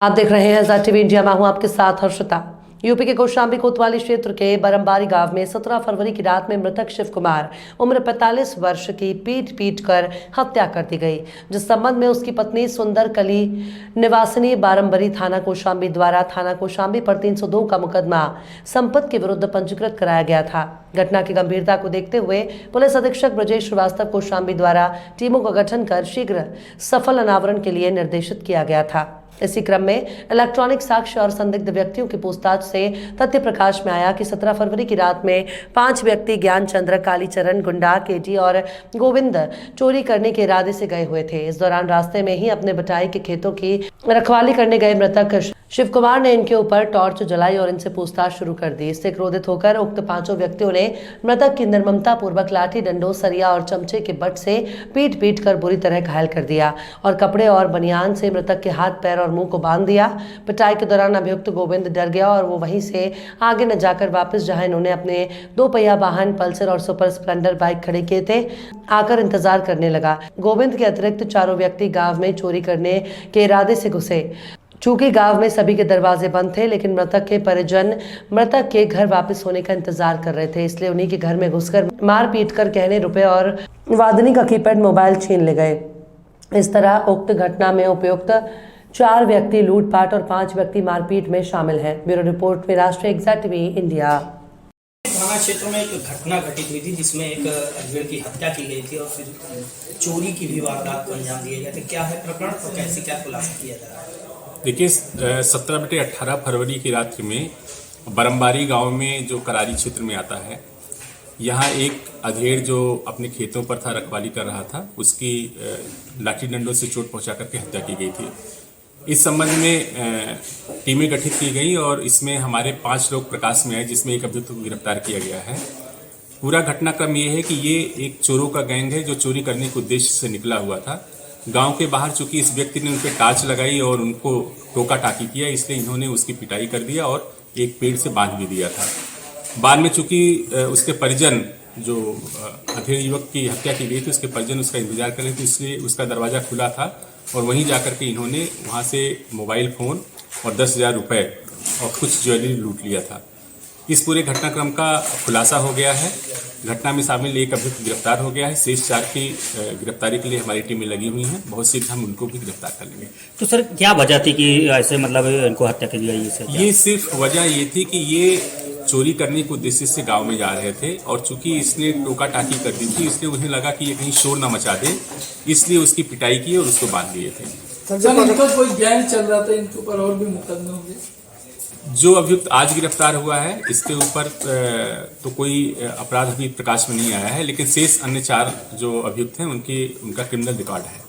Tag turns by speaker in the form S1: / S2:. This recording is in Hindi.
S1: आप देख रहे हैं ज़ा टीवी इंडिया। मैं हूं आपके साथ हर्षिता। यूपी के कौशाम्बी कोतवाली क्षेत्र के बरमबारी गांव में 17 फरवरी की रात में मृतक शिव कुमार उम्र 45 वर्ष की पीट कर हत्या कर दी गई, जिस संबंध में उसकी पत्नी सुंदर कली निवासिनी बारमबारी थाना कौशाम्बी द्वारा थाना कौशाम्बी पर 302 का मुकदमा संपत्ति के विरुद्ध पंजीकृत कराया गया था। घटना की गंभीरता को देखते हुए पुलिस अधीक्षक ब्रजेश श्रीवास्तव कौशाम्बी द्वारा टीमों का गठन कर शीघ्र सफल अनावरण के लिए निर्देशित किया गया था। इसी क्रम में इलेक्ट्रॉनिक साक्ष्य और संदिग्ध व्यक्तियों की पूछताछ से तथ्य प्रकाश में आया कि 17 फरवरी की रात में 5 व्यक्ति ज्ञानचंद्र, कालीचरण, गुंडा, केटी और गोविंद चोरी करने के इरादे से गए हुए थे। इस दौरान रास्ते में ही अपने बटाई के खेतों की रखवाली करने गए मृतक शिव कुमार ने इनके ऊपर टॉर्च जलाई और इनसे पूछताछ शुरू कर दी। इससे क्रोधित होकर उक्त 5 व्यक्तियों ने मृतक की निर्ममता पूर्वक लाठी, डंडों, सरिया और चमचे के बट से पीट कर बुरी तरह घायल कर दिया और कपड़े और बनियान से मृतक के हाथ, पैर और मुंह को बांध दिया। पिटाई के दौरान अभियुक्त गोविंद डर गया और वो वहीं से आगे न जाकर वापस जहां इन्होंने अपने 2 पहिया वाहन पल्सर और सुपर स्प्लेंडर बाइक खड़े किए थे, आकर इंतजार करने लगा। गोविंद के अतिरिक्त 4 व्यक्ति गांव में चोरी करने के इरादे से घुसे। चूंकि गांव में सभी के दरवाजे बंद थे, लेकिन मृतक के परिजन मृतक के घर वापस होने का इंतजार कर रहे थे, इसलिए उन्हीं के घर में घुसकर मार पीट कर गहने, रुपए और वादनी का कीपैड मोबाइल छीन ले गए। इस तरह उक्त घटना में उपयुक्त 4 व्यक्ति लूटपाट और 5 व्यक्ति मारपीट में शामिल हैं। ब्यूरो रिपोर्ट में राष्ट्रीय एग्जा टीवी इंडिया।
S2: थाना क्षेत्र में एक घटना घटित हुई थी जिसमें एक अजमेर की हत्या की गई थी और फिर चोरी की भी वारदात को अंजाम दिया गया था। क्या है प्रकरण और कैसे क्या खुलासा किया जा रहा है?
S3: देखिए, 17/18 फरवरी की रात्रि में बरमबारी गांव में जो करारी क्षेत्र में आता है, यहाँ एक अधेड़ जो अपने खेतों पर था, रखवाली कर रहा था, उसकी लाठी डंडों से चोट पहुंचा करके हत्या की गई थी। इस संबंध में टीमें गठित की गई और इसमें हमारे 5 लोग प्रकाश में आए, जिसमें एक अभियुक्त को गिरफ्तार किया गया है। पूरा घटनाक्रम ये है कि ये एक चोरों का गैंग है जो चोरी करने के उद्देश्य से निकला हुआ था। गांव के बाहर चूंकि इस व्यक्ति ने उन पर टार्च लगाई और उनको टोका टाकी किया, इसलिए इन्होंने उसकी पिटाई कर दिया और एक पेड़ से बांध भी दिया था। बाद में चूंकि उसके परिजन, जो अधेड़ युवक की हत्या की गई थी, उसके परिजन उसका इंतजार कर रहे थे, इसलिए उसका दरवाजा खुला था और वहीं जाकर के इन्होंने वहां से मोबाइल फोन और 10,000 रुपये और कुछ ज्वेलरी लूट लिया था। इस पूरे घटनाक्रम का खुलासा हो गया है। घटना में शामिल एक अभियुक्त गिरफ्तार हो गया है। शेष 4 की गिरफ्तारी के लिए हमारी टीमें लगी हुई हैं। बहुत शीघ्र हम उनको भी गिरफ्तार कर लेंगे।
S2: तो सर, क्या वजह थी कि ऐसे मतलब इनको हत्या की गई?
S3: ये सिर्फ वजह ये थी कि ये चोरी करने के उद्देश्य से गांव में जा रहे थे और चूंकि इसने टोका टाकी कर दी थी, इसलिए उन्हें लगा कि ये कहीं शोर न मचा दे, इसलिए उसकी पिटाई की और उसको बांध लिए थे।
S4: इनका कोई गैंग चल रहा था, इनके ऊपर और भी मुकदमे होंगे? जो
S3: अभियुक्त आज गिरफ्तार हुआ है, इसके ऊपर तो कोई अपराध अभी प्रकाश में नहीं आया है, लेकिन शेष अन्य 4 जो अभियुक्त हैं उनका क्रिमिनल रिकॉर्ड है।